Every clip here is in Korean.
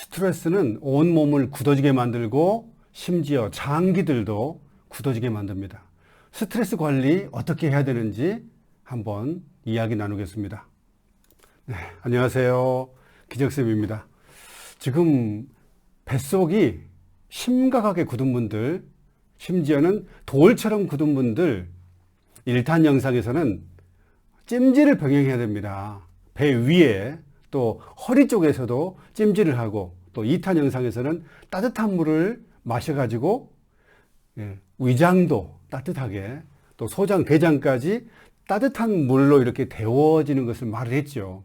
스트레스는 온몸을 굳어지게 만들고 심지어 장기들도 굳어지게 만듭니다. 스트레스 관리 어떻게 해야 되는지 한번 이야기 나누겠습니다. 네, 안녕하세요. 기적쌤입니다. 지금 뱃속이 심각하게 굳은 분들, 심지어는 돌처럼 굳은 분들, 1탄 영상에서는 찜질을 병행해야 됩니다. 배 위에 또 허리 쪽에서도 찜질을 하고, 또 2탄 영상에서는 따뜻한 물을 마셔가지고 위장도 따뜻하게, 또 소장, 대장까지 따뜻한 물로 이렇게 데워지는 것을 말을 했죠.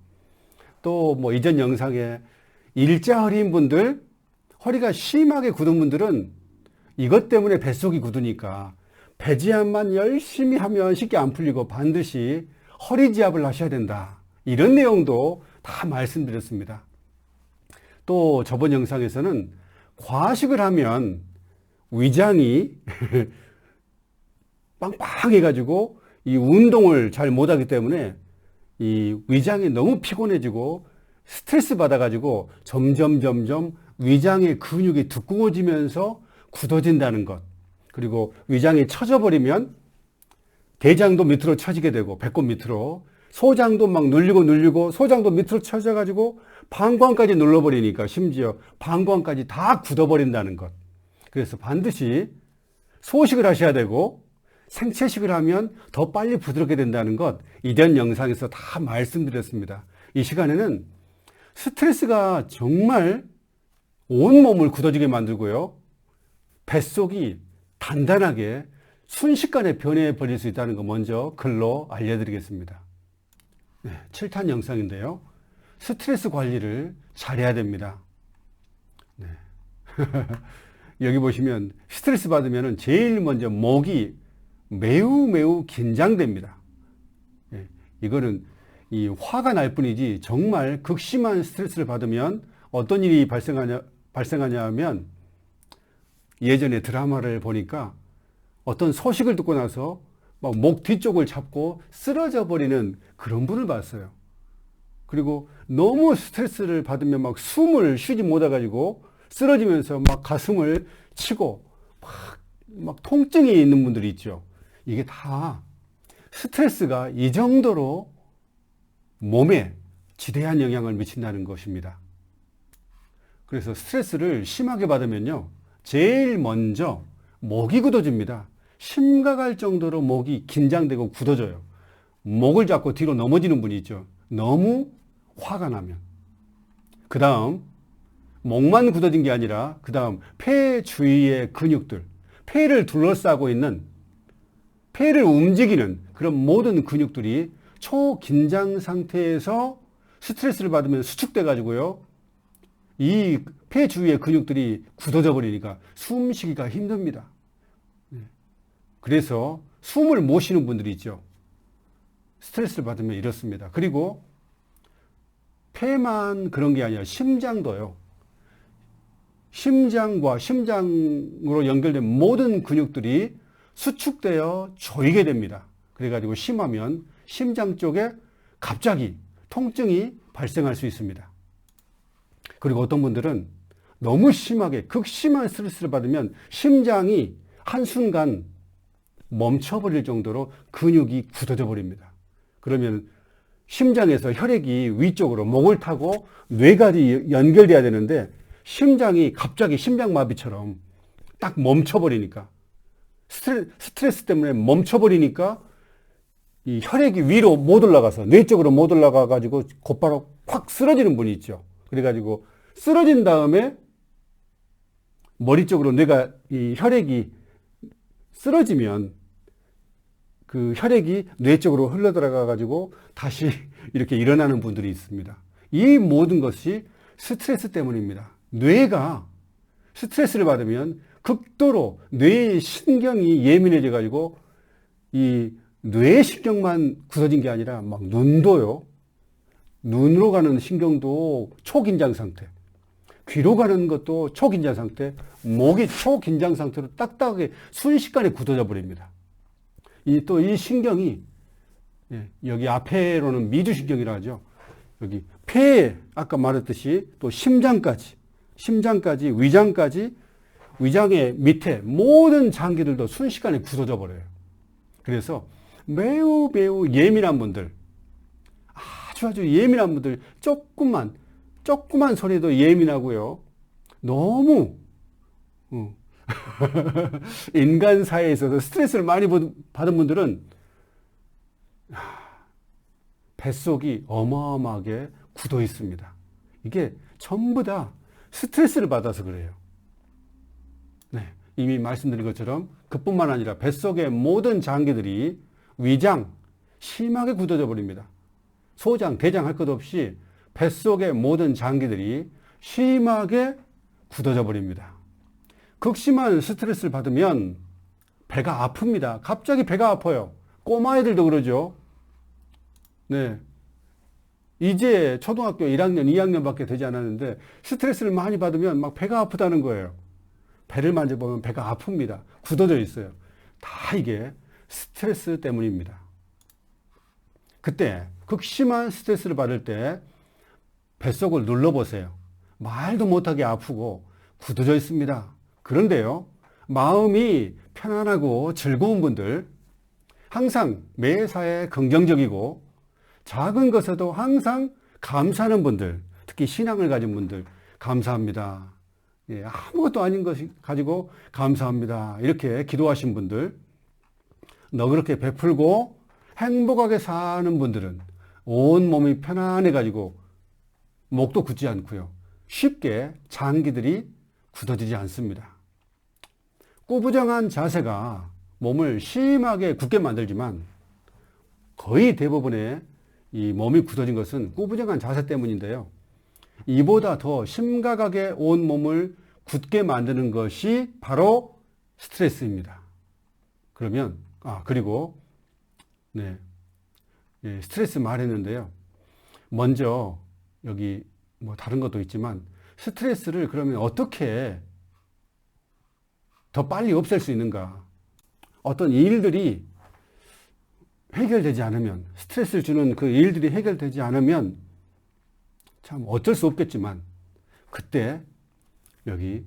또 뭐 이전 영상에 일자허리인 분들, 허리가 심하게 굳은 분들은 이것 때문에 뱃속이 굳으니까 배지압만 열심히 하면 쉽게 안 풀리고 반드시 허리지압을 하셔야 된다. 이런 내용도 다 말씀드렸습니다. 또 저번 영상에서는 과식을 하면 위장이 빵빵해가지고 이 운동을 잘 못하기 때문에 이 위장이 너무 피곤해지고 스트레스 받아가지고 점점 위장의 근육이 두꺼워지면서 굳어진다는 것. 그리고 위장이 처져버리면 대장도 밑으로 처지게 되고 배꼽 밑으로, 소장도 막 눌리고 소장도 밑으로 처져가지고 방광까지 눌러버리니까 심지어 방광까지 다 굳어버린다는 것. 그래서 반드시 소식을 하셔야 되고 생채식을 하면 더 빨리 부드럽게 된다는 것, 이전 영상에서 다 말씀드렸습니다. 이 시간에는 스트레스가 정말 온몸을 굳어지게 만들고요, 뱃속이 단단하게 순식간에 변해버릴 수 있다는 거 먼저 글로 알려드리겠습니다. 네, 7탄 영상인데요. 스트레스 관리를 잘해야 됩니다. 네. 여기 보시면 스트레스 받으면 제일 먼저 목이 매우 긴장됩니다. 네, 이거는 이 화가 날 뿐이지 정말 극심한 스트레스를 받으면 어떤 일이 발생하냐 하면, 예전에 드라마를 보니까 어떤 소식을 듣고 나서 막 목 뒤쪽을 잡고 쓰러져 버리는 그런 분을 봤어요. 그리고 너무 스트레스를 받으면 막 숨을 쉬지 못해가지고 쓰러지면서 막 가슴을 치고 막 통증이 있는 분들이 있죠. 이게 다 스트레스가 이 정도로 몸에 지대한 영향을 미친다는 것입니다. 그래서 스트레스를 심하게 받으면요, 제일 먼저 목이 굳어집니다. 심각할 정도로 목이 긴장되고 굳어져요. 목을 잡고 뒤로 넘어지는 분이 있죠. 너무 화가 나면. 그 다음 목만 굳어진 게 아니라 그 다음 폐 주위의 근육들, 폐를 둘러싸고 있는, 폐를 움직이는 그런 모든 근육들이 초긴장 상태에서 스트레스를 받으면 수축돼 가지고요, 이 폐 주위의 근육들이 굳어져 버리니까 숨쉬기가 힘듭니다. 그래서 숨을 못 쉬는 분들이 있죠. 스트레스를 받으면 이렇습니다. 그리고 폐만 그런 게 아니라 심장도요. 심장과 심장으로 연결된 모든 근육들이 수축되어 조이게 됩니다. 그래가지고 심하면 심장 쪽에 갑자기 통증이 발생할 수 있습니다. 그리고 어떤 분들은 너무 심하게 극심한 스트레스를 받으면 심장이 한순간 멈춰버릴 정도로 근육이 굳어져 버립니다. 그러면 심장에서 혈액이 위쪽으로 목을 타고 뇌까지 연결돼야 되는데 심장이 갑자기 심장마비처럼 딱 멈춰버리니까, 스트레스 때문에 멈춰버리니까 이 혈액이 위로 못 올라가서 뇌 쪽으로 못 올라가 가지고 곧바로 확 쓰러지는 분이 있죠. 그래가지고 쓰러진 다음에 머리 쪽으로 뇌가, 이 혈액이 쓰러지면 그 혈액이 뇌 쪽으로 흘러 들어가 가지고 다시 이렇게 일어나는 분들이 있습니다. 이 모든 것이 스트레스 때문입니다. 뇌가 스트레스를 받으면 극도로 뇌의 신경이 예민해져 가지고 이 뇌신경만 굳어진 게 아니라 막 눈도요, 눈으로 가는 신경도 초긴장 상태, 귀로 가는 것도 초긴장 상태, 목이 초긴장 상태로 딱딱하게 순식간에 굳어져 버립니다. 또 이 신경이, 여기 앞에로는 미주신경이라 하죠. 여기 폐에 아까 말했듯이 또 심장까지 심장까지, 위장까지, 위장의 밑에 모든 장기들도 순식간에 굳어져 버려요. 그래서 매우 예민한 분들, 아주 예민한 분들, 조그만 소리도 예민하고요. 너무 인간 사회에 있어서 스트레스를 많이 받은 분들은 뱃속이 어마어마하게 굳어 있습니다. 이게 전부 다 스트레스를 받아서 그래요. 네, 이미 말씀드린 것처럼 그뿐만 아니라 뱃속의 모든 장기들이 위장 심하게 굳어져 버립니다. 소장, 대장 할 것 없이 뱃속의 모든 장기들이 심하게 굳어져 버립니다. 극심한 스트레스를 받으면 배가 아픕니다. 갑자기 배가 아파요. 꼬마애들도 그러죠. 네. 이제 초등학교 1학년, 2학년밖에 되지 않았는데 스트레스를 많이 받으면 막 배가 아프다는 거예요. 배를 만져보면 배가 아픕니다. 굳어져 있어요. 다 이게 스트레스 때문입니다. 그때 극심한 스트레스를 받을 때 뱃속을 눌러보세요. 말도 못하게 아프고 굳어져 있습니다. 그런데요, 마음이 편안하고 즐거운 분들, 항상 매사에 긍정적이고 작은 것에도 항상 감사하는 분들, 특히 신앙을 가진 분들, 감사합니다. 예, 아무것도 아닌 것 가지고 감사합니다. 이렇게 기도하신 분들, 너그럽게 베풀고 행복하게 사는 분들은 온 몸이 편안해 가지고 목도 굳지 않고요. 쉽게 장기들이 굳어지지 않습니다. 꾸부정한 자세가 몸을 심하게 굳게 만들지만 거의 대부분의 이 몸이 굳어진 것은 꾸부정한 자세 때문인데요. 이보다 더 심각하게 온 몸을 굳게 만드는 것이 바로 스트레스입니다. 그러면, 그리고, 네. 예, 스트레스 말했는데요. 먼저, 여기 뭐 다른 것도 있지만, 스트레스를 그러면 어떻게 더 빨리 없앨 수 있는가? 어떤 일들이 해결되지 않으면, 스트레스를 주는 그 일들이 해결되지 않으면 참 어쩔 수 없겠지만, 그때 여기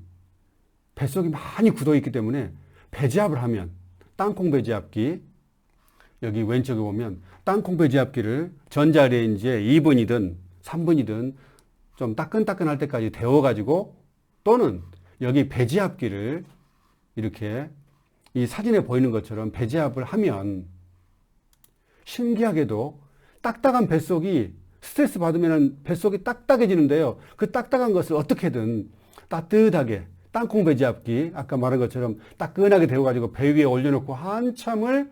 뱃속이 많이 굳어 있기 때문에 배지압을 하면, 땅콩 배지압기, 여기 왼쪽에 보면 땅콩 배지압기를 전자레인지에 2분이든 3분이든 좀 따끈따끈할 때까지 데워가지고, 또는 여기 배지압기를 이렇게 이 사진에 보이는 것처럼 배지압을 하면 신기하게도 딱딱한 뱃속이 스트레스 받으면 뱃속이 딱딱해지는데요. 그 딱딱한 것을 어떻게든 따뜻하게 땅콩 배지압기, 아까 말한 것처럼 따끈하게 데워가지고 배 위에 올려놓고 한참을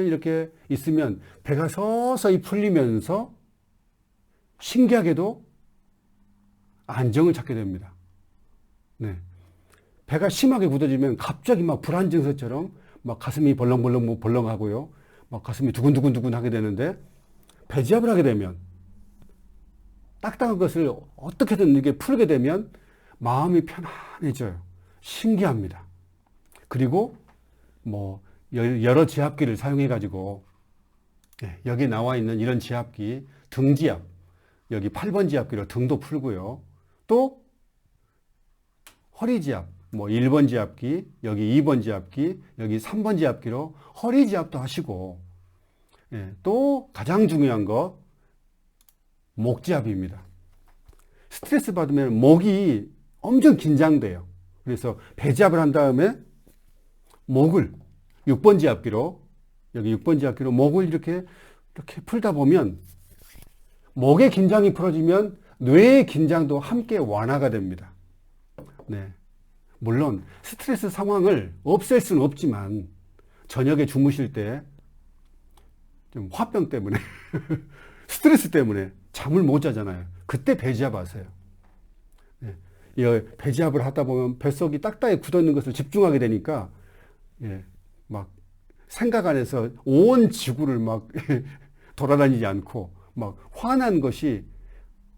이렇게 있으면 배가 서서히 풀리면서 신기하게도 안정을 찾게 됩니다. 네. 배가 심하게 굳어지면 갑자기 막 불안 증세처럼 막 가슴이 벌렁벌렁하고요. 막 가슴이 두근두근 하게 되는데, 배지압을 하게 되면, 딱딱한 것을 어떻게든 이렇게 풀게 되면 마음이 편안해져요. 신기합니다. 그리고 뭐 여러 지압기를 사용해 가지고, 여기 나와 있는 이런 지압기, 등지압, 여기 8번 지압기로 등도 풀고요. 또 허리 지압, 뭐 1번 지압기, 여기 2번 지압기, 여기 3번 지압기로 허리 지압도 하시고, 또 가장 중요한 거 목 지압입니다. 스트레스 받으면 목이 엄청 긴장돼요. 그래서 배지압을 한 다음에 목을 6번 지압기로, 여기 6번 지압기로 목을 이렇게 풀다 보면 목의 긴장이 풀어지면 뇌의 긴장도 함께 완화가 됩니다. 네. 물론 스트레스 상황을 없앨 수는 없지만 저녁에 주무실 때 좀 화병 때문에 스트레스 때문에 잠을 못 자잖아요. 그때 배지압 하세요. 네. 배지압을 하다 보면 뱃속이 딱딱히 굳어있는 것을 집중하게 되니까 막 생각 안에서 온 지구를 막 돌아다니지 않고 막 화난 것이,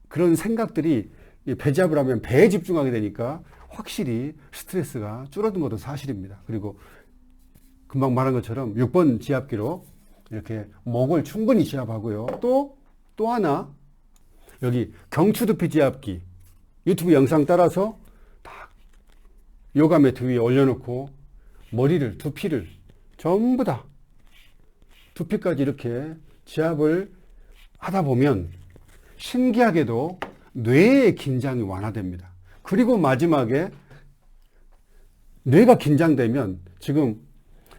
그런 생각들이 배지압을 하면 배에 집중하게 되니까 확실히 스트레스가 줄어든 것도 사실입니다. 그리고 금방 말한 것처럼 6번 지압기로 이렇게 목을 충분히 지압하고요. 또 하나, 여기 경추두피 지압기, 유튜브 영상 따라서 딱 요가 매트 위에 올려놓고 머리를, 두피를 전부 다 두피까지 이렇게 지압을 하다 보면 신기하게도 뇌의 긴장이 완화됩니다. 그리고 마지막에 뇌가 긴장되면 지금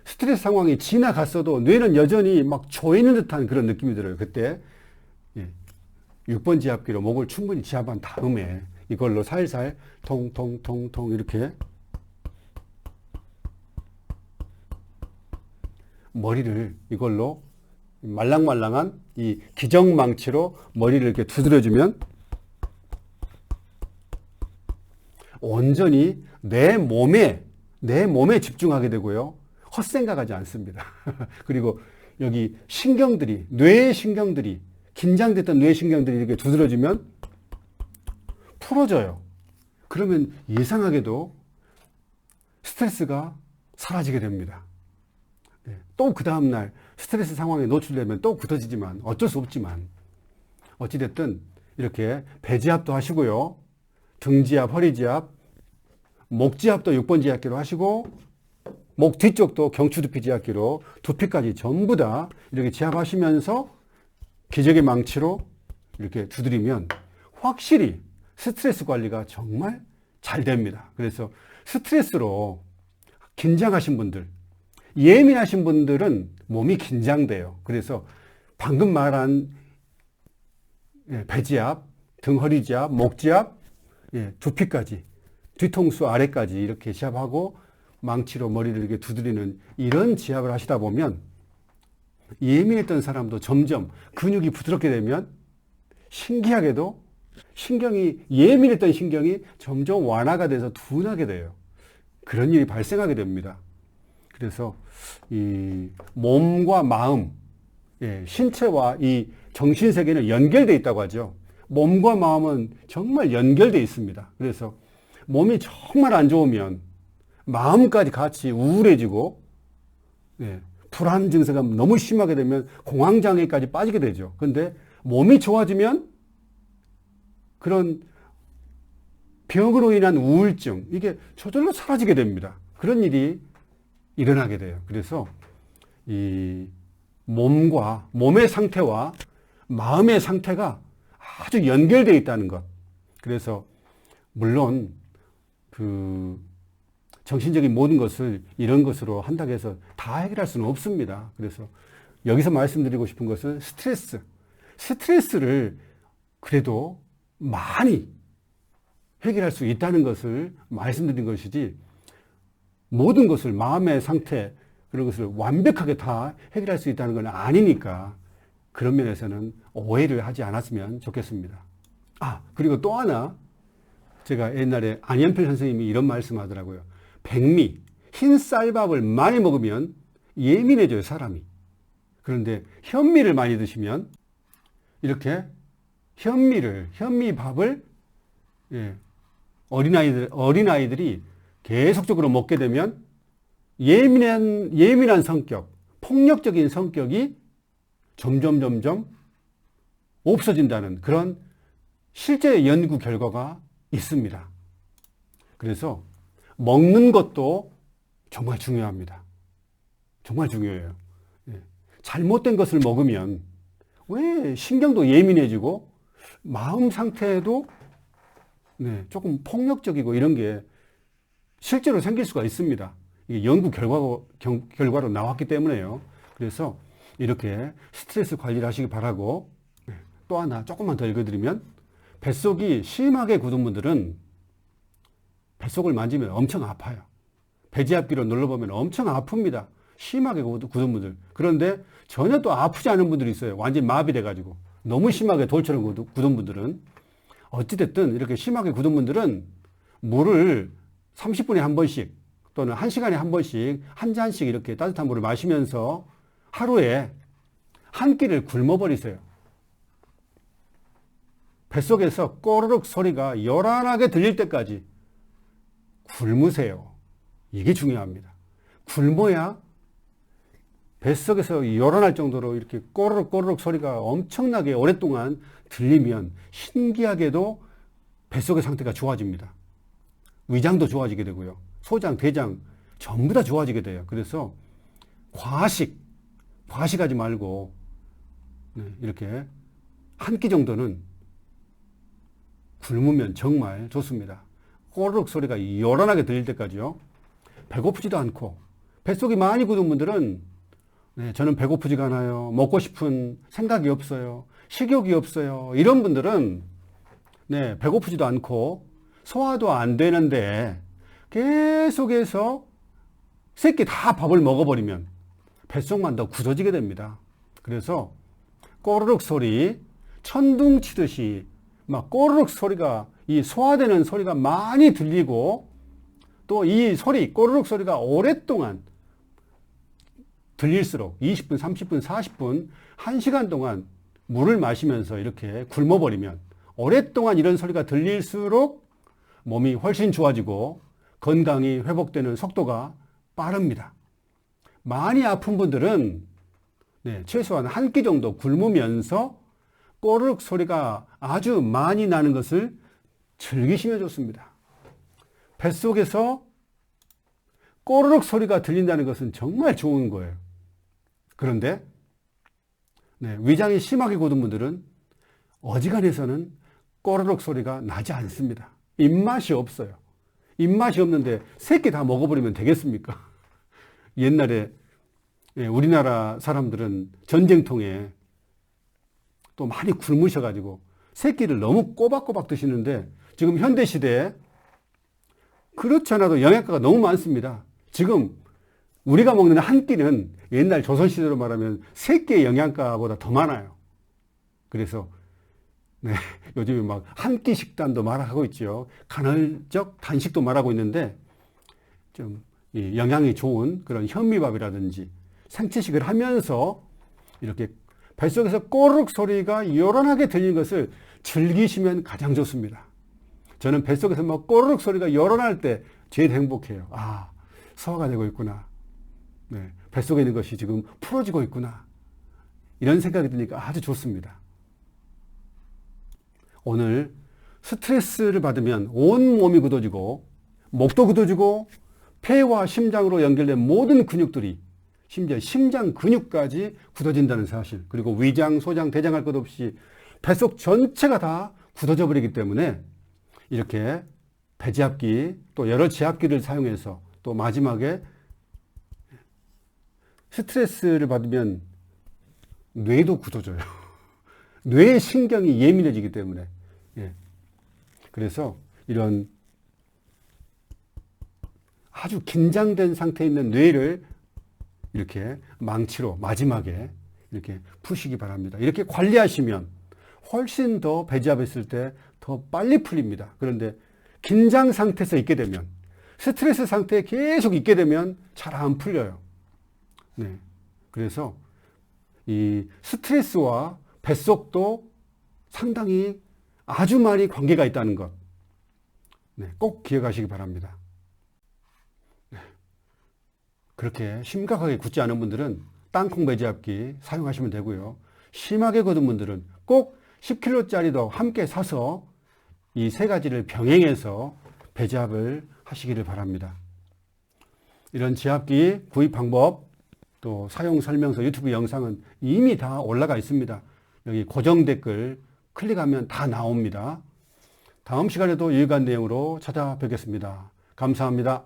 스트레스 상황이 지나갔어도 뇌는 여전히 막 조이는 듯한 그런 느낌이 들어요. 그때 6번 지압기로 목을 충분히 지압한 다음에 이걸로 살살 통통통통 이렇게 머리를 이걸로 말랑말랑한 이 기정망치로 머리를 이렇게 두드려주면 온전히 내 몸에 집중하게 되고요. 헛생각하지 않습니다. 그리고 여기 신경들이, 뇌의 신경들이, 긴장됐던 뇌 신경들이 이렇게 두드려주면 풀어져요. 그러면 이상하게도 스트레스가 사라지게 됩니다. 또 그 다음날 스트레스 상황에 노출되면 또 굳어지지만 어쩔 수 없지만 어찌됐든 이렇게 배지압도 하시고요. 등지압, 허리지압, 목지압도 6번 지압기로 하시고 목 뒤쪽도 경추두피 지압기로 두피까지 전부 다 이렇게 지압하시면서 기적의 망치로 이렇게 두드리면 확실히 스트레스 관리가 정말 잘 됩니다. 그래서 스트레스로 긴장하신 분들, 예민하신 분들은 몸이 긴장돼요. 그래서 방금 말한 배지압, 등 허리지압, 목지압, 두피까지, 뒤통수 아래까지 이렇게 지압하고 망치로 머리를 이렇게 두드리는 이런 지압을 하시다 보면 예민했던 사람도 점점 근육이 부드럽게 되면 신기하게도 예민했던 신경이 점점 완화가 돼서 둔하게 돼요. 그런 일이 발생하게 됩니다. 그래서 이 몸과 마음, 신체와 이 정신세계는 연결되어 있다고 하죠. 몸과 마음은 정말 연결되어 있습니다. 그래서 몸이 정말 안 좋으면 마음까지 같이 우울해지고 불안 증세가 너무 심하게 되면 공황장애까지 빠지게 되죠. 그런데 몸이 좋아지면 그런 병으로 인한 우울증, 이게 저절로 사라지게 됩니다. 그런 일이 일어나게 돼요. 그래서 이 몸의 상태와 마음의 상태가 아주 연결되어 있다는 것. 그래서 물론 그 정신적인 모든 것을 이런 것으로 한다고 해서 다 해결할 수는 없습니다. 그래서 여기서 말씀드리고 싶은 것은 스트레스를 그래도 많이 해결할 수 있다는 것을 말씀드린 것이지 모든 것을 마음의 상태 그런 것을 완벽하게 다 해결할 수 있다는 건 아니니까 그런 면에서는 오해를 하지 않았으면 좋겠습니다. 그리고 또 하나 제가 옛날에 안현필 선생님이 이런 말씀 하더라고요. 백미, 흰 쌀밥을 많이 먹으면 예민해져요, 사람이. 그런데 현미를 많이 드시면 이렇게 현미밥을 어린아이들이 계속적으로 먹게 되면 예민한 성격, 폭력적인 성격이 점점 없어진다는 그런 실제 연구 결과가 있습니다. 그래서 먹는 것도 정말 중요합니다. 정말 중요해요. 잘못된 것을 먹으면 왜 신경도 예민해지고 마음 상태도 조금 폭력적이고 이런 게 실제로 생길 수가 있습니다. 이게 연구 결과로 나왔기 때문에요. 그래서 이렇게 스트레스 관리를 하시기 바라고 또 하나 조금만 더 읽어드리면 뱃속이 심하게 굳은 분들은 뱃속을 만지면 엄청 아파요. 배지압기로 눌러보면 엄청 아픕니다. 심하게 굳은 분들. 그런데 전혀 또 아프지 않은 분들이 있어요. 완전히 마비돼가지고. 너무 심하게 돌처럼 굳은 분들은. 어찌됐든 이렇게 심하게 굳은 분들은 물을 30분에 한 번씩 또는 1시간에 한 번씩 한 잔씩 이렇게 따뜻한 물을 마시면서 하루에 한 끼를 굶어버리세요. 뱃속에서 꼬르륵 소리가 요란하게 들릴 때까지 굶으세요. 이게 중요합니다. 굶어야 뱃속에서 요란할 정도로 이렇게 꼬르륵 꼬르륵 소리가 엄청나게 오랫동안 들리면 신기하게도 뱃속의 상태가 좋아집니다. 위장도 좋아지게 되고요. 소장, 대장 전부 다 좋아지게 돼요. 그래서 과식하지 말고 이렇게 한 끼 정도는 굶으면 정말 좋습니다. 꼬르륵 소리가 요란하게 들릴 때까지요. 배고프지도 않고 뱃속이 많이 굳은 분들은 저는 배고프지가 않아요. 먹고 싶은 생각이 없어요. 식욕이 없어요. 이런 분들은 배고프지도 않고 소화도 안 되는데 계속해서 새끼 다 밥을 먹어버리면 뱃속만 더 굳어지게 됩니다. 그래서 꼬르륵 소리, 천둥 치듯이 막 꼬르륵 소리가 이 소화되는 소리가 많이 들리고 또 이 소리, 꼬르륵 소리가 오랫동안 들릴수록 20분, 30분, 40분, 1시간 동안 물을 마시면서 이렇게 굶어버리면 오랫동안 이런 소리가 들릴수록 몸이 훨씬 좋아지고 건강이 회복되는 속도가 빠릅니다. 많이 아픈 분들은 최소한 한 끼 정도 굶으면서 꼬르륵 소리가 아주 많이 나는 것을 즐기시면 좋습니다. 뱃속에서 꼬르륵 소리가 들린다는 것은 정말 좋은 거예요. 그런데 위장이 심하게 굳은 분들은 어지간해서는 꼬르륵 소리가 나지 않습니다. 입맛이 없어요. 입맛이 없는데 새끼 다 먹어버리면 되겠습니까? 옛날에 우리나라 사람들은 전쟁통에 또 많이 굶으셔가지고 새끼를 너무 꼬박꼬박 드시는데 지금 현대시대에 그렇지 않아도 영양가가 너무 많습니다. 지금 우리가 먹는 한 끼는 옛날 조선시대로 말하면 세 끼의 영양가보다 더 많아요. 그래서 요즘에 막 한 끼 식단도 말하고 있죠. 간헐적 단식도 말하고 있는데 좀 영양이 좋은 그런 현미밥이라든지 생채식을 하면서 이렇게 뱃속에서 꼬르륵 소리가 요란하게 들리는 것을 즐기시면 가장 좋습니다. 저는 뱃속에서 막 꼬르륵 소리가 요란할 때 제일 행복해요. 아, 소화가 되고 있구나. 뱃속에 있는 것이 지금 풀어지고 있구나. 이런 생각이 드니까 아주 좋습니다. 오늘 스트레스를 받으면 온 몸이 굳어지고 목도 굳어지고 폐와 심장으로 연결된 모든 근육들이 심지어 심장 근육까지 굳어진다는 사실, 그리고 위장, 소장, 대장 할 것 없이 뱃속 전체가 다 굳어져 버리기 때문에 이렇게 배지압기 또 여러 지압기를 사용해서 또 마지막에 스트레스를 받으면 뇌도 굳어져요. 뇌의 신경이 예민해지기 때문에. 그래서 이런 아주 긴장된 상태에 있는 뇌를 이렇게 망치로 마지막에 이렇게 푸시기 바랍니다. 이렇게 관리하시면 훨씬 더 배지압했을 때 더 빨리 풀립니다. 그런데 긴장 상태에서 있게 되면, 스트레스 상태에 계속 있게 되면 잘 안 풀려요. 그래서 이 스트레스와 뱃속도 상당히 아주 많이 관계가 있다는 것, 꼭 기억하시기 바랍니다. 그렇게 심각하게 굳지 않은 분들은 땅콩 배지압기 사용하시면 되고요. 심하게 굳은 분들은 꼭 10kg짜리도 함께 사서 이 세 가지를 병행해서 배지압을 하시기를 바랍니다. 이런 지압기 구입 방법, 또 사용 설명서 유튜브 영상은 이미 다 올라가 있습니다. 여기 고정 댓글 클릭하면 다 나옵니다. 다음 시간에도 유익한 내용으로 찾아뵙겠습니다. 감사합니다.